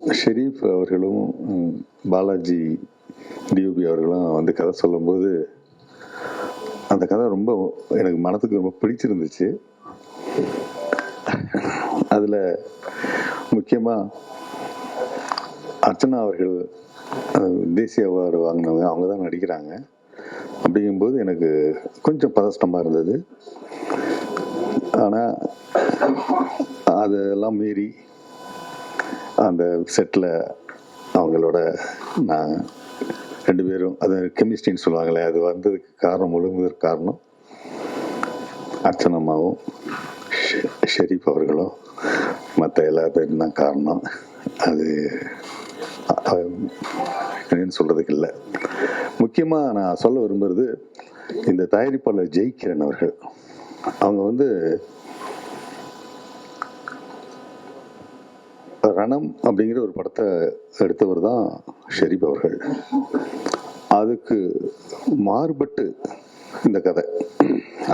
ஷெரீஃப் அவர்களும் பாலாஜி டியூபி அவர்களும் வந்து கதை சொல்லும்போது அந்த கதை ரொம்ப எனக்கு மனதுக்கு ரொம்ப பிடிச்சிருந்துச்சு. அதில் முக்கியமாக அர்ச்சனா அவர்கள் தேசிய அவார்டு வாங்கினவங்க, அவங்க தான் நடிக்கிறாங்க. அப்படிங்கும்போது எனக்கு கொஞ்சம் பதஷ்டமாக இருந்தது. ஆனால் அதெல்லாம் மீறி அந்த செட்டில் அவங்களோட நான் 2 பேரும் அது கெமிஸ்ட்ரின்னு சொல்லுவாங்களே, அது வந்ததுக்கு காரணம், ஒழுங்குவதற்கு காரணம் அர்ச்சனம்மாவும் ஷெரீஃப் அவர்களும் மற்ற எல்லா பேரும் தான் காரணம். அது என்னன்னு சொல்கிறதுக்கு இல்லை. முக்கியமாக நான் சொல்ல விரும்புகிறது, இந்த தயாரிப்பாளர் ஜெய்கிரண் அவர்கள், அவங்க வந்து ரணம் அப்படிங்கிற ஒரு படத்தை எடுத்தவர் தான் ஷெரீப் அவர்கள். அதுக்கு மாறுபட்டு இந்த கதை,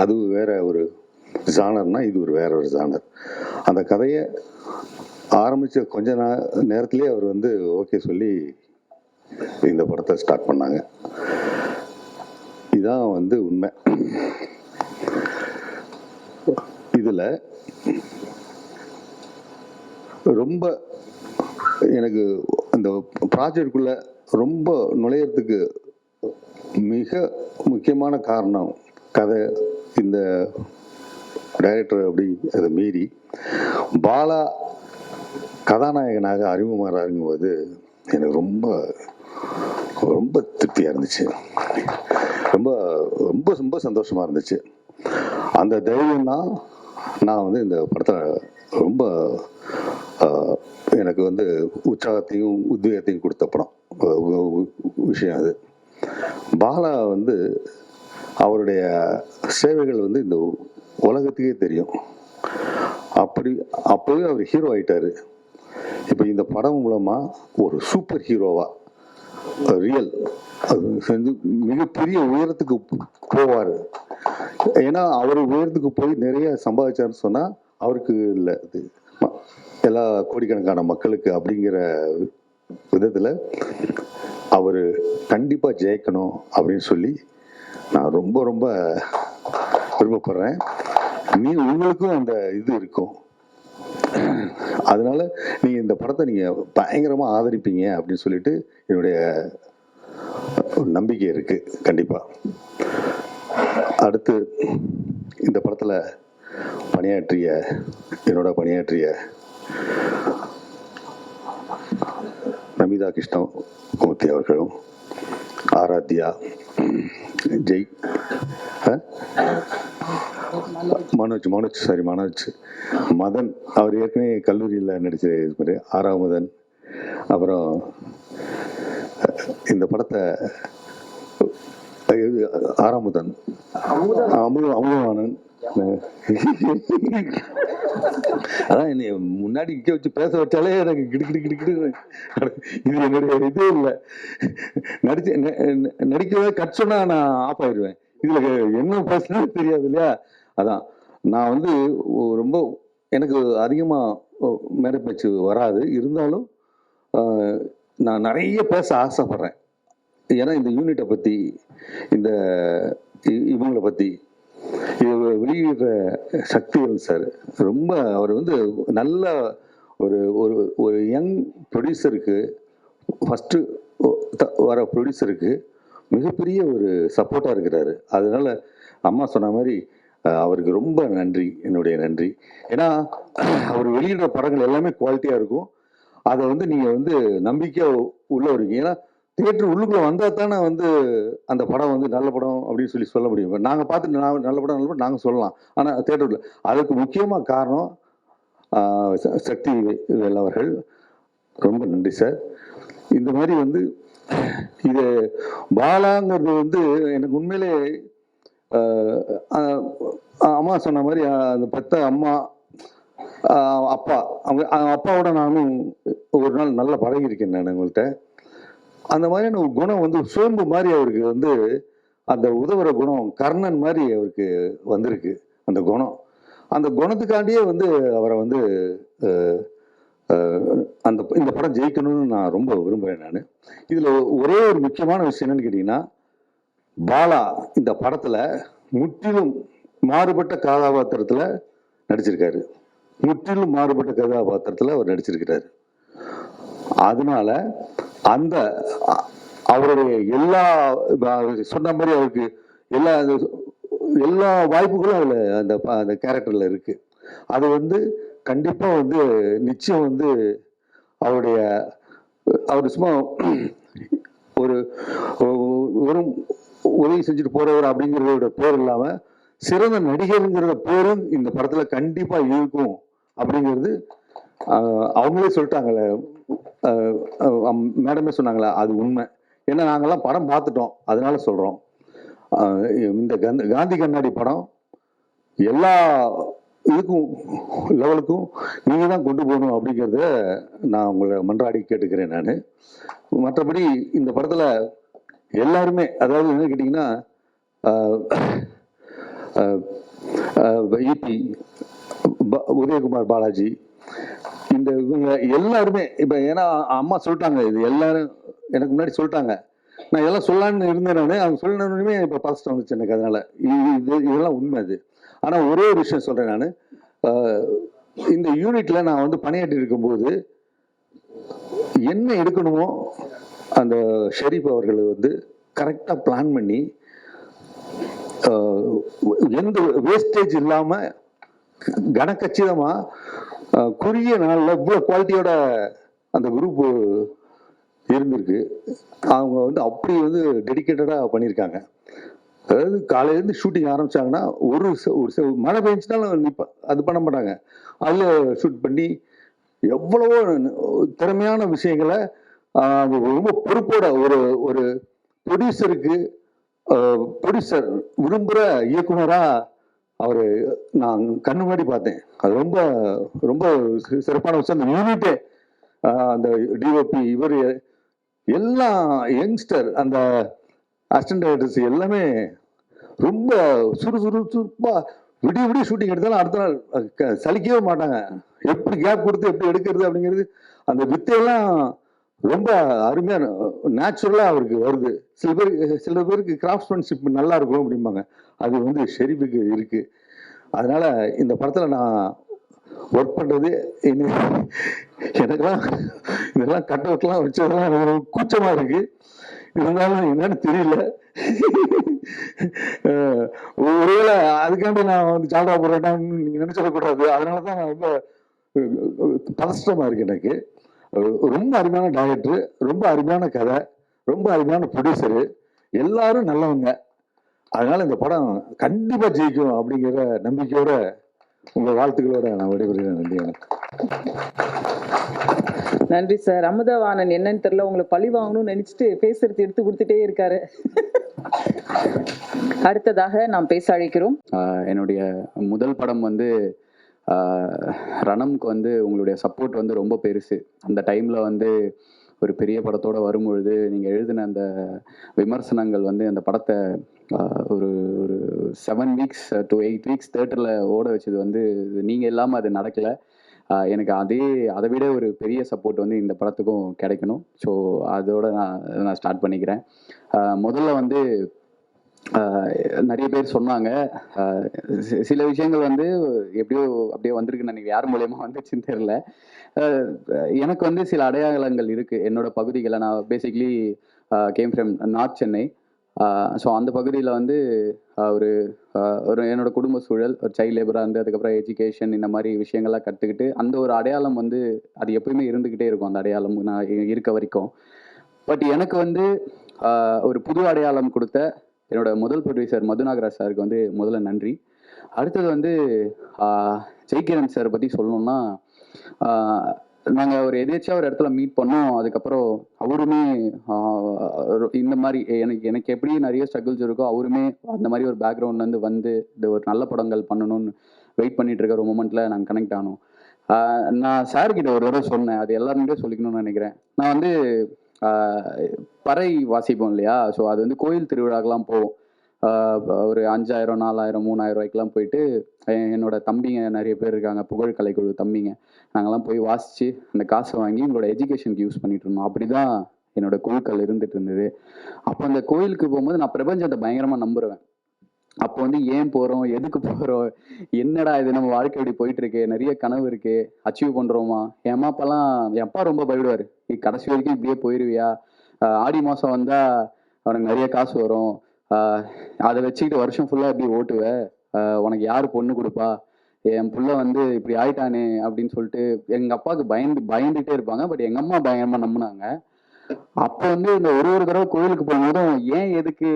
அது வேற ஒரு ஜானர்னா இது ஒரு வேற ஒரு ஜானர். அந்த கதையை ஆரம்பித்த கொஞ்ச நேரத்திலே அவர் வந்து ஓகே சொல்லி இந்த படத்தை ஸ்டார்ட் பண்ணாங்க. இதுதான் வந்து உண்மை. இதில் ரொம்ப எனக்கு இந்த ப்ராஜெக்டுக்குள்ள ரொம்ப நுழையிறதுக்கு மிக முக்கியமான காரணம் கதை. இந்த டைரக்டர் அப்படி அதை மீறி பாலா கதாநாயகனாக அறிமுகமாகும்போது எனக்கு ரொம்ப ரொம்ப திருப்தியாக இருந்துச்சு. ரொம்ப ரொம்ப ரொம்ப சந்தோஷமாக இருந்துச்சு. அந்த தைரியம் தான் நான் வந்து இந்த படத்தை ரொம்ப எனக்கு வந்து உற்சாகத்தையும் உத்வேகத்தையும் கொடுத்த படம் விஷயம். அது பாலா வந்து அவருடைய சேவைகள் வந்து இந்த உலகத்துக்கே தெரியும். அப்போவே அவர் ஹீரோ ஆயிட்டாரு. இப்போ இந்த படம் மூலமாக ஒரு சூப்பர் ஹீரோவா ரியல் வந்து மிகப்பெரிய உயரத்துக்கு போவார். ஏன்னா அவர் உயரத்துக்கு போய் நிறைய சம்பாதிச்சாருன்னு சொன்னால் அவருக்கு இல்லை, அது எல்லா கோடிக்கணக்கான மக்களுக்கு அப்படிங்கிற விதத்தில் அவர் கண்டிப்பாக ஜெயிக்கணும் அப்படின்னு சொல்லி நான் ரொம்ப ரொம்ப விருப்பப்படுறேன். உங்களுக்கும் அந்த இது இருக்கும். அதனால நீங்கள் இந்த படத்தை நீங்கள் பயங்கரமாக ஆதரிப்பீங்க அப்படின்னு சொல்லிட்டு என்னுடைய நம்பிக்கை இருக்கு. கண்டிப்பாக அடுத்து இந்த படத்தில் என்னோட பணியாற்றிய நமிதா கிருஷ்ணமூர்த்தி அவர்களும், ஆராத்யா, மனோஜ் மதன், அவர் ஏற்கனவே கல்லூரியில் நடிச்ச ஆறாமுதன், அப்புறம் இந்த படத்தை ஆறாமுதன், அமுதவாணன், அதான் என்னை முன்னாடி நிக்க வச்சு பேச வச்சாலே எனக்கு கிடு இது என்னுடைய இதே இல்லை. நடிக்கவே கட் சொன்னா நான் ஆஃப் ஆயிடுவேன். இதுல என்ன பேசுறது தெரியாது இல்லையா. அதான் நான் வந்து ரொம்ப எனக்கு அதிகமா மேடை பேச்சு வராது, இருந்தாலும் நான் நிறைய பேச ஆசைப்படுறேன். ஏன்னா இந்த யூனிட்டை பத்தி, இந்த இவங்களை பத்தி வெளியிடுற சக்திவேல் சார் ரொம்ப, அவர் வந்து நல்ல ஒரு ஒரு ஒரு யங் ப்ரொடியூசருக்கு, ஃபஸ்ட்டு வர ப்ரொடியூசருக்கு மிகப்பெரிய ஒரு சப்போர்ட்டாக இருக்கிறாரு. அதனால அம்மா சொன்ன மாதிரி அவருக்கு ரொம்ப நன்றி, என்னுடைய நன்றி. ஏன்னா அவர் வெளியிடுற படங்கள் எல்லாமே குவாலிட்டியாக இருக்கும். அதை வந்து நீங்கள் வந்து நம்பிக்கையாக உள்ள இருக்கீங்க. ஏன்னா தியேட்டர் உள்ளுக்குள்ளே வந்தால் தானே வந்து அந்த படம் வந்து நல்ல படம் அப்படின்னு சொல்லி சொல்ல முடியும். நாங்கள் பார்த்துட்டு நல்ல படம் நாங்கள் சொல்லலாம், ஆனால் தியேட்டரில் அதுக்கு முக்கியமாக காரணம் சக்தி வேல் அவர்கள். ரொம்ப நன்றி சார். இந்த மாதிரி வந்து இது பாலாங்கிறது வந்து எனக்கு உண்மையிலே அம்மா சொன்ன மாதிரி அந்த பெத்த அம்மா அப்பா, அவங்க அப்பாவோட நானும் ஒரு நாள் நல்லா பழகியிருக்கேன் நான் உங்கள்கிட்ட. அந்த மாதிரியான ஒரு குணம் வந்து சோம்பு மாதிரி அவருக்கு வந்து அந்த உதவுற குணம் கர்ணன் மாதிரி அவருக்கு வந்திருக்கு. அந்த குணம், அந்த குணத்துக்காண்டியே வந்து அவரை வந்து இந்த படம் ஜெயிக்கணும்னு நான் ரொம்ப விரும்புகிறேன். நான் இதில் ஒரே ஒரு முக்கியமான விஷயம் என்னன்னு கேட்டிங்கன்னா, பாலா இந்த படத்தில் முற்றிலும் மாறுபட்ட கதாபாத்திரத்தில் நடிச்சிருக்காரு. முற்றிலும் மாறுபட்ட கதாபாத்திரத்தில் அவர் நடிச்சிருக்கிறாரு. அதனால அந்த அவருடைய எல்லா சொன்ன மாதிரி அவருக்கு எல்லா எல்லா வாய்ப்புகளும் அதில் அந்த கேரக்டரில் இருக்கு. அது வந்து கண்டிப்பாக வந்து நிச்சயம் வந்து அவருடைய அவர் சும்மா ஒரு வெறும் உதவி செஞ்சுட்டு போறவர் அப்படிங்கிறதோட பேர் இல்லாமல் சிறந்த நடிகருங்கிற பேரும் இந்த படத்தில் கண்டிப்பாக இருக்கும் அப்படிங்கிறது அவங்களே சொல்லிட்டாங்களே, மேடமே சொன்னாங்களே, அது உண்மை. ஏன்னா நாங்கள்லாம் படம் பார்த்துட்டோம், அதனால சொல்கிறோம். இந்த காந்தி கண்ணாடி படம் எல்லா இதுக்கும் லெவலுக்கும் நீங்கள் தான் கொண்டு போகணும் அப்படிங்கிறத நான் உங்களை மன்றாடி கேட்டுக்கிறேன். நான் மற்றபடி இந்த படத்தில் எல்லாருமே, அதாவது என்ன கேட்டிங்கன்னா, இபி உதயகுமார் பாலாஜி, இந்த இவங்க எல்லாருமே இப்போ ஏன்னா அம்மா சொல்லிட்டாங்க, இது எல்லாரும் எனக்கு முன்னாடி சொல்லிட்டாங்க. நான் இதெல்லாம் சொல்லலான்னு இருந்தேன். நான் அவங்க சொல்லணுமே இப்போ பாசிட்டிவ் வந்துச்சு எனக்கு. அதனால இதெல்லாம் உண்மை அது. ஆனால் ஒரே ஒரு விஷயம் சொல்கிறேன். நான் இந்த யூனிட்ல நான் வந்து பணியாற்றி இருக்கும்போது என்ன எடுக்கணுமோ அந்த ஷெரீப் அவர்கள் வந்து கரெக்டாக பிளான் பண்ணி எந்த வேஸ்டேஜ் இல்லாமல் கனக்கச்சிதமாக குறுகிய நாளில் இவ்வளோ குவாலிட்டியோட அந்த குரூப் இருந்திருக்கு. அவங்க வந்து அப்படி வந்து டெடிக்கேட்டடாக பண்ணியிருக்காங்க. அதாவது காலையிலேருந்து ஷூட்டிங் ஆரம்பிச்சாங்கன்னா ஒரு மழை பெஞ்சினாலும் அது பண்ண மாட்டாங்க. அதில் ஷூட் பண்ணி எவ்வளவோ திறமையான விஷயங்களை ரொம்ப பொறுப்போட ஒரு ஒரு ப்ரொடியூசர் விரும்புகிற இயக்குனராக அவர் நான் கண்ணு முன்னாடி பார்த்தேன். அது ரொம்ப ரொம்ப சிறப்பான விஷயம். அந்த யூனிட்டே, அந்த டிஓபி, இவர் எல்லாம் யங்ஸ்டர், அந்த அசிஸ்டன்ட் டைரக்டர்ஸ் எல்லாமே ரொம்ப சுறுசுறுப்பா விடிய ஷூட்டிங் எடுத்தாலும் அடுத்த நாள் சலிக்கவே மாட்டாங்க. எப்படி கேப் கொடுத்து எப்படி எடுக்கிறது அப்படிங்கிறது, அந்த வித்தையெல்லாம் ரொம்ப அருமையான நேச்சுரலாக அவருக்கு வருது. சில பேருக்கு கிராஃப்ட்மேன்ஷிப் நல்லா இருக்கும் அப்படிம்பாங்க. அது வந்து ஷெரீஃபுக்கு இருக்கு. அதனால இந்த படத்தில் நான் ஒர்க் பண்ணுறது எனக்கெல்லாம் இதெல்லாம் கட் அவுட்லாம் வச்சதெல்லாம் எனக்கு கூச்சமாக இருக்கு. இருந்தாலும் என்னன்னு தெரியல. ஒருவேளை அதுக்காண்டி நான் வந்து ஜால்ரா போடுறேன்னு நீங்க நினைச்சிடக்கூடாது. அதனால தான் நான் ரொம்ப பதஷ்டமா இருக்கு எனக்கு. ரொம்ப அருமையான டைரக்டர், ரொம்ப அருமையான கதை, ரொம்ப அருமையான ப்ரொடியூசரு, எல்லாரும் நல்லவங்க. அதனால இந்த படம் கண்டிப்பா ஜெயிக்கும் அப்படிங்கிற நம்பிக்கையோட உங்க வாழ்த்துக்களோட நான் விடைபெறுகிறேன். நன்றி. நன்றி சார். அமுதவாணன் என்னன்னு தெரியல, உங்களை பழி வாங்கணும்னு நினைச்சிட்டு பேசுறது எடுத்து கொடுத்துட்டே இருக்காரு. அடுத்ததாக நாம் பேச அழைக்கிறோம். என்னுடைய முதல் படம் வந்து ரணம்க்கு வந்து உங்களுடைய சப்போர்ட் வந்து ரொம்ப பெருசு. அந்த டைமில் வந்து ஒரு பெரிய படத்தோடு வரும்பொழுது நீங்கள் எழுதின அந்த விமர்சனங்கள் வந்து அந்த படத்தை ஒரு ஒரு 7 weeks to 8 weeks தேட்டரில் ஓட வச்சது வந்து நீங்கள் இல்லாமல் அது நடக்கலை. எனக்கு அதை விட ஒரு பெரிய சப்போர்ட் வந்து இந்த படத்துக்கும் கிடைக்கணும். ஸோ அதோட நான் ஸ்டார்ட் பண்ணிக்கிறேன். முதல்ல வந்து நிறைய பேர் சொன்னாங்க, சில விஷயங்கள் வந்து எப்படியோ அப்படியே வந்திருக்குன்னு நினைக்கிறேன். யார் மூலயமா வந்துச்சுன்னு தெரியல. எனக்கு வந்து சில அடையாளங்கள் இருக்குது என்னோட பகுதிகளை. நான் basically came from north Chennai. So அந்த பகுதியில் வந்து ஒரு என்னோட குடும்ப சூழல், ஒரு சைல்ட் லேபராக இருந்து அதுக்கப்புறம் எஜுகேஷன், இந்த மாதிரி விஷயங்கள்லாம் கற்றுக்கிட்டு அந்த ஒரு அடையாளம் வந்து அது எப்பயுமே இருந்துக்கிட்டே இருக்கும். அந்த அடையாளம் நான் இருக்க வரைக்கும். பட் எனக்கு வந்து ஒரு புது அடையாளம் கொடுத்த என்னோட முதல் ப்ரொடியூசர் மது நாகராஜ் சாருக்கு வந்து முதல்ல நன்றி. அடுத்தது வந்து ஜெய்கிரண் சார் பற்றி சொல்லணும்னா, நாங்கள் ஒரு எதேச்சியாக ஒரு இடத்துல மீட் பண்ணோம். அதுக்கப்புறம் அவருமே இந்த மாதிரி எனக்கு எப்படி நிறைய ஸ்ட்ரகிள்ஸ் இருக்கோ, அவருமே அந்த மாதிரி ஒரு பேக்ரவுண்ட்லேருந்து வந்து இந்த ஒரு நல்ல படங்கள் பண்ணணும்னு வெயிட் பண்ணிட்டு இருக்க ஒரு மூமெண்ட்டில் நாங்கள் கனெக்ட் ஆனோம். நான் சார்கிட்ட ஒரு தடவை சொன்னேன், அது எல்லாருமே சொல்லிக்கணும்னு நினைக்கிறேன். நான் வந்து பறை வாசிப்போம் இல்லையா, ஸோ அது வந்து கோயில் திருவிழாக்கெல்லாம் போவோம். ஒரு 5000 4000 3000 ரூபாய்க்குலாம் போயிட்டு என்னோட தம்பிங்க நிறைய பேர் இருக்காங்க, புகழ் கலைக்குழு தம்பிங்க, நாங்கெல்லாம் போய் வாசித்து அந்த காசை வாங்கி எங்களோட எஜுகேஷனுக்கு யூஸ் பண்ணிட்டு இருந்தோம். அப்படி தான் என்னோட குழுக்கள் இருந்துட்டு இருந்தது. அப்போ அந்த கோயிலுக்கு போகும்போது நான் பிரபஞ்சத்தை பயங்கரமாக நம்புறேன். அப்போ வந்து ஏன் போகிறோம், எதுக்கு போகிறோம், என்னடா இது நம்ம வாழ்க்கை இப்படி போயிட்டு இருக்கு, நிறைய கனவு இருக்கு, அச்சீவ் பண்ணுறோமா. என் அம்மா அப்பாலாம், என் அப்பா ரொம்ப பயப்படுவார், நீ கடைசி வரைக்கும் இப்படியே போயிடுவியா, ஆடி மாதம் வந்தால் அவனுக்கு நிறைய காசு வரும், அதை வச்சுக்கிட்டு வருஷம் ஃபுல்லாக எப்படி ஓட்டுவ, உனக்கு யார் பொண்ணு கொடுப்பா, என் புள்ள வந்து இப்படி ஆயிட்டானே அப்படின்னு சொல்லிட்டு எங்கள் அப்பாவுக்கு பயந்துகிட்டே இருப்பாங்க. பட் எங்கள் அம்மா பயங்கரமாக நம்பினாங்க. அப்போ வந்து இந்த ஒரு தடவை கோயிலுக்கு போகும்போதும் ஏன் எதுக்கு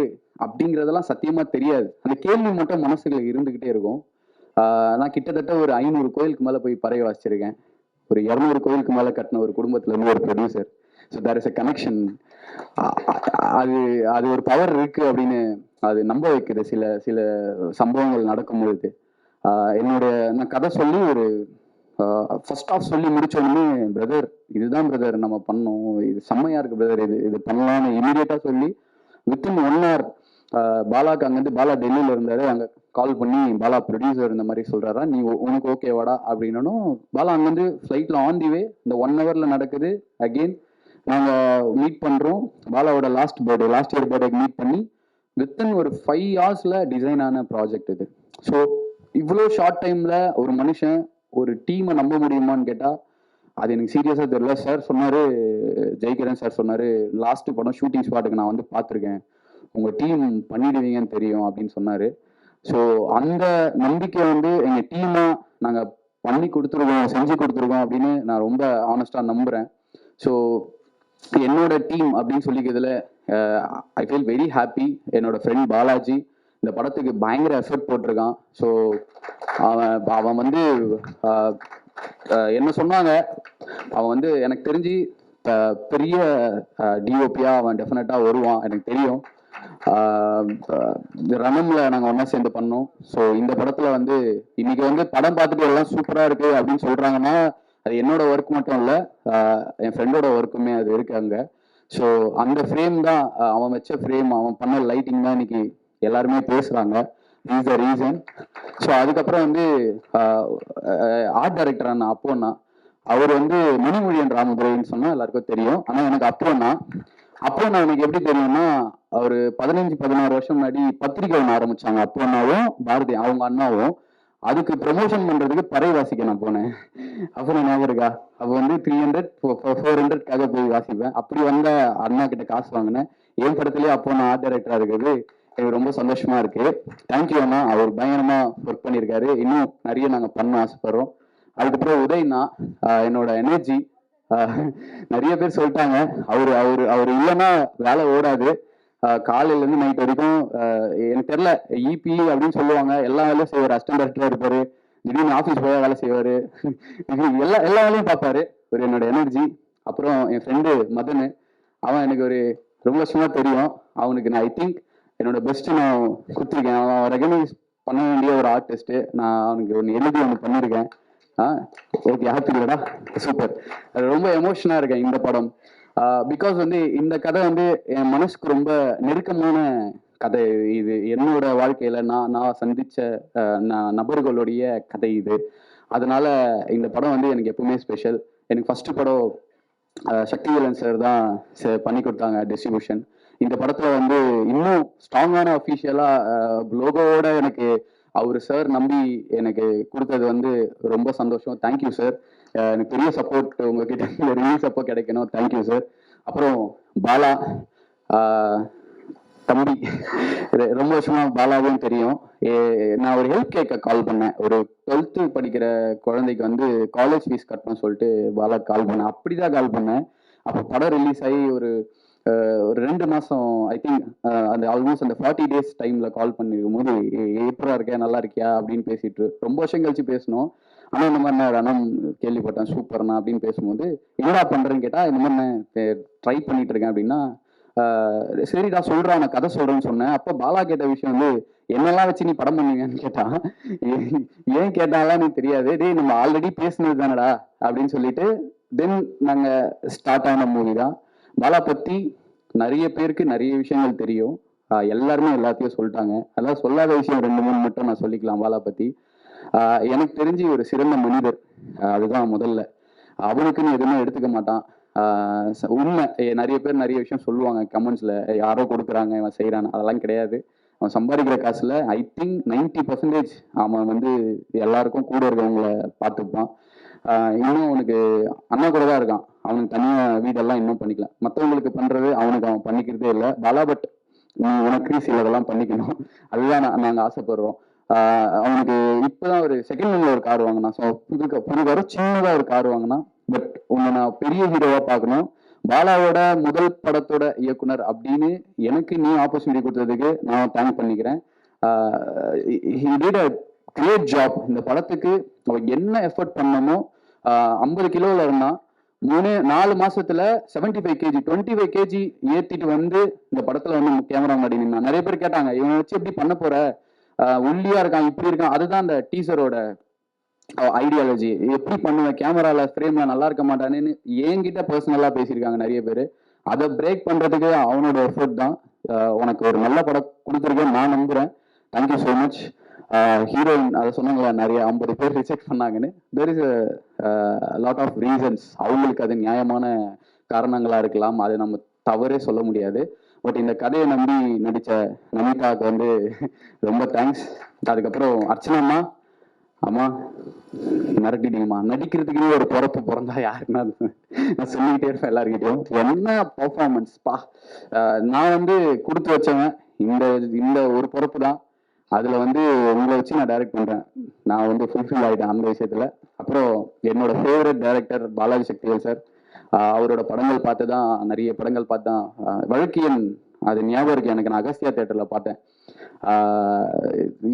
அப்படிங்கிறதெல்லாம் சத்தியமா தெரியாது. அந்த கேள்வி மட்டும் மனசுக்குள்ள இருந்துகிட்டே இருக்கும். நான் கிட்டத்தட்ட ஒரு 500 கோயிலுக்கு மேல போய் பறைய வாசிச்சிருக்கேன். ஒரு 200 கோயிலுக்கு மேல கட்டின ஒரு குடும்பத்துல இருந்து ஒரு producer. So there is a connection. அது அது ஒரு பவர் இருக்கு அப்படின்னு அது நம்ப வைக்குது சில சில சம்பவங்கள் நடக்கும்பொழுது. நான் கதை சொல்லி ஒரு ஃபர்ஸ்ட் ஆஃப் சொல்லி முடிச்ச உடனே, பிரதர் இதுதான் பிரதர் நம்ம பண்ணோம், இது செம்மையா இருக்கு பிரதர், இது பண்ணலாம்னு இமீடியட்டா சொல்லி வித்தின் 1 hour பாலாக்கு அங்கேருந்து, பாலா டெல்லியில இருந்தாரு, அங்கே கால் பண்ணி பாலா ப்ரொடியூசர் இந்த மாதிரி சொல்றாரா, நீ உனக்கு ஓகேவாடா அப்படின்னும், பாலா அங்கேருந்து ஃப்ளைட்ல ஆன் தி வே இந்த 1 hourல நடக்குது. அகெயின் நாங்கள் மீட் பண்றோம். பாலாவோட லாஸ்ட் இயர் பர்த்டேக்கு மீட் பண்ணி வித்தின் ஒரு 5 hours டிசைன் ஆன ப்ராஜெக்ட் இது. ஸோ இவ்வளோ ஷார்ட் டைம்ல ஒரு மனுஷன் ஒரு டீமை நம்ப முடியுமான்னு கேட்டா அது எனக்கு சீரியஸா தெரியல. சார் சொன்னாரு, ஜெய்கிரண் சார் சொன்னாரு, லாஸ்ட் படம் ஷூட்டிங் ஸ்பாட்டுக்கு நான் வந்து பார்த்துருக்கேன், உங்க டீம் பண்ணிடுவீங்கன்னு தெரியும் அப்படின்னு சொன்னாரு. ஸோ அந்த நம்பிக்கை வந்து எங்க டீமா நாங்க பண்ணி கொடுத்துருக்கோம், செஞ்சு கொடுத்துருக்கோம் அப்படின்னு நான் ரொம்ப ஆனஸ்டா நம்புறேன். ஸோ என்னோட டீம் அப்படின்னு சொல்லிக்கிறதுல ஐ ஃபீல் வெரி ஹாப்பி. என்னோட ஃப்ரெண்ட் பாலாஜி இந்த படத்துக்கு பயங்கர எஃபர்ட் போட்டிருக்கான். ஸோ அவன் வந்து என்ன சொன்னாங்க, அவன் வந்து எனக்கு தெரிஞ்சு பெரிய டிஓபியா அவன் டெஃபினட்டா வருவான், எனக்கு தெரியும். ரணம்ல நாங்கள் ஒன்றா சேர்ந்து பண்ணோம். ஸோ இந்த படத்துல வந்து இன்னைக்கு வந்து படம் பார்த்துட்டு எல்லாம் சூப்பரா இருக்கு அப்படின்னு சொல்றாங்கன்னா அது என்னோட ஒர்க் மட்டும் இல்லை, என் ஃப்ரெண்டோட ஒர்க்குமே அது இருக்கு அங்க. ஸோ அந்த ஃப்ரேம் தான், அவன் வச்ச ஃப்ரேம், அவன் பண்ண லைட்டிங் தான் இன்னைக்கு எல்லாருமே பேசுறாங்க. Is the reason. ஸோ அதுக்கப்புறம் வந்து ஆர்ட் டைரக்டர் அண்ணா அப்போண்ணா, அவர் வந்து மணிமொழியன் ராமதுரைன்னு சொன்னா எல்லாருக்கும் தெரியும். ஆனால் எனக்கு அப்போண்ணா எனக்கு எப்படி தெரியும்னா, அவர் 15-16 வருஷம் முன்னாடி பத்திரிகை ஒன்று ஆரம்பிச்சாங்க, அப்போண்ணாவும் பாரதி அவங்க அண்ணாவும். அதுக்கு ப்ரமோஷன் பண்றதுக்கு பறை வாசிக்க நான் போனேன். அப்போ நான் ஞாபகம் இருக்கா, அப்போ வந்து 300-400க்காக போய் வாசிப்பேன். அப்படி வந்த அண்ணா கிட்ட காசு வாங்கினேன். என் படத்துலயே அப்போ நான் ஆர்ட் டைரக்டரா இருக்கிறது எனக்கு ரொம்ப சந்தோஷமா இருக்கு. தேங்க்யூ அண்ணா, அவர் பயங்கரமா ஒர்க் பண்ணியிருக்காரு. இன்னும் நிறைய நாங்கள் பண்ண ஆசைப்படுறோம். அதுக்கப்புறம் உதய்னா, என்னோட எனர்ஜி, நிறைய பேர் சொல்லிட்டாங்க அவர் இல்லைன்னா வேலை ஓடாது. காலையில இருந்து நைட் வரைக்கும் எனக்கு தெரியல, இபி அப்படின்னு சொல்லுவாங்க, எல்லா வேலையும் செய்வார், அசிஸ்டன்ட் டைரக்டரா இருப்பாரு, திடீர்னு ஆஃபீஸ் போய் வேலை செய்வாரு, எல்லா வேலையும் பார்ப்பாரு. ஒரு என்னோட எனர்ஜி. அப்புறம் என் ஃப்ரெண்டு மதன், அவன் எனக்கு ஒரு ரொம்ப வருஷமா தெரியும். அவனுக்கு நான் ஐ திங்க் என்னோட பெஸ்ட் நான் கொடுத்துருக்கேன். அவன் ரெகனைஸ் பண்ண வேண்டிய ஒரு ஆர்டிஸ்ட். நான் அவனுக்கு ஒன்று பண்ணியிருக்கேன். ஓகே, ஹாப்பி இல்லடா, சூப்பர். அது ரொம்ப எமோஷனா இருக்கேன் இந்த படம். பிகாஸ் வந்து இந்த கதை வந்து என் மனசுக்கு ரொம்ப நெருக்கமான கதை. இது என்னோட வாழ்க்கையில நான் சந்திச்ச நபர்களுடைய கதை இது. அதனால இந்த படம் வந்து எனக்கு எப்பவுமே ஸ்பெஷல். எனக்கு ஃபர்ஸ்ட் படம் சக்திவேலன் சார் தான் பண்ணி கொடுத்தாங்க டிஸ்ட்ரிபியூஷன். இந்த படத்துல வந்து இன்னும் ஸ்ட்ராங்கான அஃபீஷியலா லோகோவோட எனக்கு அவர் சார் நம்பி எனக்கு கொடுத்தது வந்து ரொம்ப சந்தோஷம். Thank you sir. எனக்கு பெரிய சப்போர்ட் உங்ககிட்ட ரிலீஸ் அப்போ கிடைக்கணும். Thank you sir. அப்புறம் பாலா தம்பி, ரொம்ப வருஷமா பாலாவும் தெரியும். நான் ஒரு ஹெல்ப் கேட்க கால் பண்ணேன். ஒரு 12th படிக்கிற குழந்தைக்கு வந்து காலேஜ் ஃபீஸ் கட்டணும்னு சொல்லிட்டு பாலா கால் பண்ணேன். அப்படிதான் கால் பண்ணேன். அப்போ படம் ரிலீஸ் ஆகி ஒரு 2 மாசம் ஐ திங்க், அந்த ஆல்மோஸ்ட் அந்த 40 days டைம்ல கால் பண்ணிருக்கும் போது, எப்படா இருக்க, நல்லா இருக்கியா அப்படின்னு பேசிட்டு ரொம்ப வருஷம் கழிச்சு பேசணும். ஆனா இந்த மாதிரி நான் ரணம் கேள்விப்பட்டேன், சூப்பர்ண்ணா அப்படின்னு பேசும்போது, என்னடா பண்றேன்னு கேட்டா, இந்த மாதிரி நான் ட்ரை பண்ணிட்டு இருக்கேன் அப்படின்னா, சரிடா சொல்றான், நான் கதை சொல்றேன்னு சொன்னேன். அப்போ பாலா கேட்ட விஷயம் வந்து, என்னெல்லாம் வச்சு நீ படம் பண்ணுவீங்கன்னு கேட்டான். ஏன் கேட்டாலாம் எனக்கு தெரியாது. டேய் நம்ம ஆல்ரெடி பேசினது தானடா அப்படின்னு சொல்லிட்டு தென் நாங்க ஸ்டார்ட் ஆன மூவி தான். பாலா பத்தி நிறைய பேருக்கு நிறைய விஷயங்கள் தெரியும். எல்லாருமே எல்லாத்தையும் சொல்லிட்டாங்க. அதெல்லாம் சொல்லாத விஷயம் 2 3 மட்டும் நான் சொல்லிக்கலாம் பாலா பத்தி. எனக்கு தெரிஞ்சு ஒரு சிறந்த மனிதர். அதுதான் முதல்ல. அவனுக்குன்னு எதுவுமே எடுத்துக்க மாட்டான். உண்மை. நிறைய பேர் நிறைய விஷயம் சொல்லுவாங்க கமெண்ட்ஸ்ல, யாரோ கொடுக்குறாங்க, இவன் செய்யறான்னு. அதெல்லாம் கிடையாது. அவன் சம்பாதிக்கிற காசுல ஐ திங்க் 90% அவன் வந்து எல்லாருக்கும் கூட இருக்கவங்கள பார்த்துப்பான். இன்னும் அவனுக்கு அண்ணா கூட தான் இருக்கான். அவனுக்கு தனியா வீடெல்லாம் இன்னும் பண்ணிக்கல. மற்றவங்களுக்கு பண்றது அவன் பண்ணிக்கிறதே இல்லை. பாலா பட் நீ உனக்கு சிலதெல்லாம் பண்ணிக்கணும். அதுதான் நாங்க ஆசைப்படுறோம். அவனுக்கு இப்பதான் ஒரு செகண்ட் ஹேண்ட்ல ஒரு கார் வாங்கினான். ஸோ புது காரம் சின்னதா ஒரு கார் வாங்கினான். பட் உன்னை நான் பெரிய ஹீரோவா பார்க்கணும். பாலாவோட முதல் படத்தோட இயக்குனர் அப்படின்னு எனக்கு நீ ஆப்பர்ச்சுனிட்டி கொடுத்ததுக்கு நான் தேங்க் பண்ணிக்கிறேன். he did a great job. இந்த படத்துக்கு அவன் என்ன எஃபர்ட் பண்ணமோ 50 கிலோல இருந்தான். 4 மாசத்துல 75 kg 25 kg ஏத்திட்டு வந்து இந்த படத்துல வந்து கேமரா முன்னாடி நின்னான். நிறைய பேர் கேட்டாங்க, இவனை வச்சு எப்படி பண்ண போற, ஒல்லியா இருக்கான், இப்படி இருக்கான். அதுதான் அந்த டீசரோட ஐடியாலஜி. எப்படி பண்ணுவேன், கேமரால ஃப்ரேம்ல நல்லா இருக்க மாட்டானேன்னு என்கிட்ட பர்சனலா பேசியிருக்காங்க நிறைய பேர். அதை பிரேக் பண்றதுக்கு அவனோட எஃபர்ட் தான். உனக்கு ஒரு நல்ல படம் கொடுத்துருக்கேன் நான் நம்புறேன். Thank you so much. ஹீரோயின் அதை சொன்னாங்களா, நிறைய 50 பேர் ரிஜெக்ட் பண்ணாங்கன்னு. There is lot of reasons. அவங்களுக்கு அது நியாயமான காரணங்களா இருக்கலாம், அதை நம்ம தவறே சொல்ல முடியாது. பட் இந்த கதையை நம்பி நடித்த நமிதாவுக்கு வந்து ரொம்ப தேங்க்ஸ். அதுக்கப்புறம் அர்ச்சனாம்மா, அம்மா மிரட்டிட்டீங்கம்மா. நடிக்கிறதுக்குன்னு ஒரு பிறப்பு பிறந்தா யாருன்னா நான் சொல்லிக்கிட்டே இருப்பேன் எல்லாருக்கிட்டையும். என்ன பர்ஃபார்மன்ஸ் பா! நான் வந்து கொடுத்து வச்சவன் இந்த ஒரு பிறப்பு தான். அதுல வந்து உங்களை வச்சு நான் டைரக்ட் பண்றேன். நான் வந்து ஃபுல்ஃபில் ஆயிட்டேன் அந்த விஷயத்துல. அப்புறம் என்னோட favourite director Balaji Sakthivel sir. அவரோட படங்கள் பார்த்து தான், நிறைய படங்கள் பார்த்து தான் வழக்கியன் அது ஞாபகம் இருக்கு எனக்கு. நான் அகஸ்தியா தியேட்டர்ல பார்த்தேன்.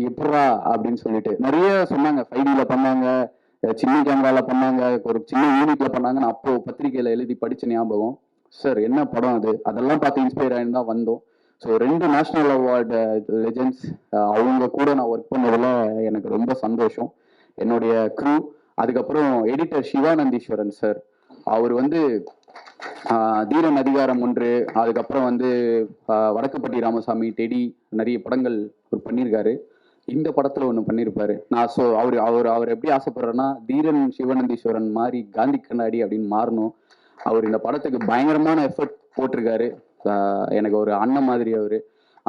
எப்படா அப்படின்னு சொல்லிட்டு நிறைய சொன்னாங்க. 5Dல பண்ணாங்க, சின்ன கேமரால பண்ணாங்க, ஒரு சின்ன யூனிட்ல பண்ணாங்கன்னு அப்போ பத்திரிகையில எழுதி படிச்ச ஞாபகம். சார் என்ன படம் அது, அதெல்லாம் பார்த்து இன்ஸ்பயர் ஆகிட்டு தான் வந்தோம். ஸோ 2 நேஷனல் அவார்டு லெஜெண்ட்ஸ் அவங்க கூட நான் ஒர்க் பண்ணதுல எனக்கு ரொம்ப சந்தோஷம். என்னுடைய க்ரூ, அதுக்கப்புறம் எடிட்டர் சிவானந்தீஸ்வரன் சார். அவர் வந்து தீரன் அதிகாரம் 1, அதுக்கப்புறம் வந்து வடக்குப்பட்டி ராமசாமி, டெடி, நிறைய படங்கள் அவர் பண்ணியிருக்காரு. இந்த படத்துல ஒன்று பண்ணியிருப்பாரு. நான் ஸோ அவர் எப்படி ஆசைப்படுறேன்னா, தீரன் சிவானந்தீஸ்வரன் மாதிரி காந்தி கண்ணாடி அப்படின்னு மாறணும். அவர் இந்த படத்துக்கு பயங்கரமான எஃபர்ட் போட்டிருக்காரு. எனக்கு ஒரு அண்ணன் மாதிரி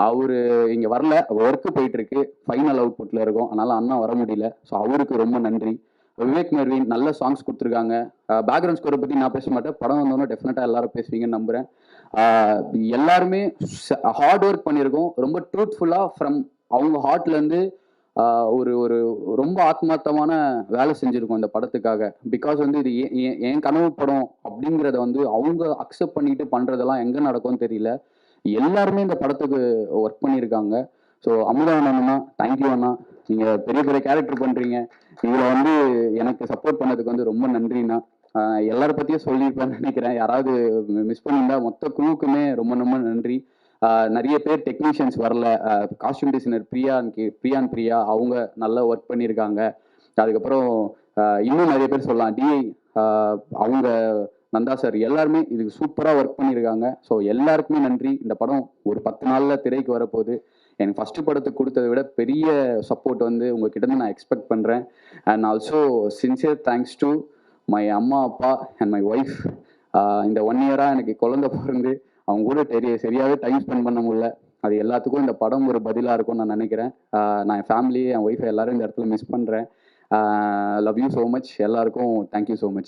அவரு இங்க வரல, ஒர்க்கு போயிட்டு இருக்கு, ஃபைனல் அவுட்புட்ல இருக்கும், அதனால அண்ணா வர முடியல. ஸோ அவருக்கு ரொம்ப நன்றி. விவேக் மெர்வின் நல்ல சாங்ஸ் கொடுத்துருக்காங்க. பேக்ரவுண்ட் ஸ்கோரை பத்தி நான் பேச மாட்டேன், படம் வந்தோன்னா டெஃபினட்டா எல்லாரும் பேசுவீங்கன்னு நம்புறேன். எல்லாருமே ஹார்ட் ஒர்க் பண்ணியிருக்கோம். ரொம்ப ட்ரூத்ஃபுல்லா ஃப்ரம் அவங்க ஹார்ட்ல இருந்து ஒரு ஒரு ரொம்ப ஆத்மார்த்தமான வேலை செஞ்சிருக்கோம் இந்த படத்துக்காக. பிகாஸ் வந்து இது என் கனவு படம் அப்படிங்கிறத வந்து அவங்க அக்செப்ட் பண்ணிட்டு பண்றதெல்லாம் எங்க நடக்கும்னு தெரியல. எல்லாருமே இந்த படத்துக்கு ஒர்க் பண்ணியிருக்காங்க. ஸோ அமுதா அண்ணா, தேங்க்யூ அண்ணா. நீங்க பெரிய பெரிய கேரக்டர் பண்றீங்க. இதுல வந்து எனக்கு சப்போர்ட் பண்ணதுக்கு வந்து ரொம்ப நன்றிண்ணா. எல்லார பத்தியும் சொல்லியிருப்பேன்னு நினைக்கிறேன். யாராவது மிஸ் பண்ணியிருந்தா மொத்த குழுவுக்குமே ரொம்ப ரொம்ப நன்றி. நிறைய பேர் டெக்னீஷியன்ஸ் வரல. காஸ்டியூம் டிசைனர் பிரியா அவங்க நல்லா ஒர்க் பண்ணியிருக்காங்க. அதுக்கப்புறம் இன்னும் நிறைய பேர் சொல்லலாம். டிஐ அவங்க, நந்தா சார், எல்லாருமே இதுக்கு சூப்பராக ஒர்க் பண்ணியிருக்காங்க. ஸோ எல்லாருக்குமே நன்றி. இந்த படம் ஒரு 10 நாளில் திரைக்கு வரப்போகுது. எனக்கு ஃபஸ்ட்டு படத்துக்கு கொடுத்ததை விட பெரிய சப்போர்ட் வந்து உங்ககிட்ட இருந்து நான் எக்ஸ்பெக்ட் பண்ணுறேன். And also sincere thanks to my அம்மா, அப்பா அண்ட் மை ஒய்ஃப். இந்த 1 இயராக எனக்கு குழந்தை பிறந்து அவங்க கூட சரியாகவே டைம் ஸ்பெண்ட் பண்ண முடியல. அது எல்லாத்துக்கும் இந்த படம் ஒரு பதிலாக இருக்கும்னு நான் நினைக்கிறேன். நான் என் ஃபேமிலி, என் ஒய்ஃபை எல்லாரும் இந்த இடத்துல மிஸ் பண்ணுறேன். Love you so much. எல்லாருக்கும் தேங்க்யூ ஸோ மச்.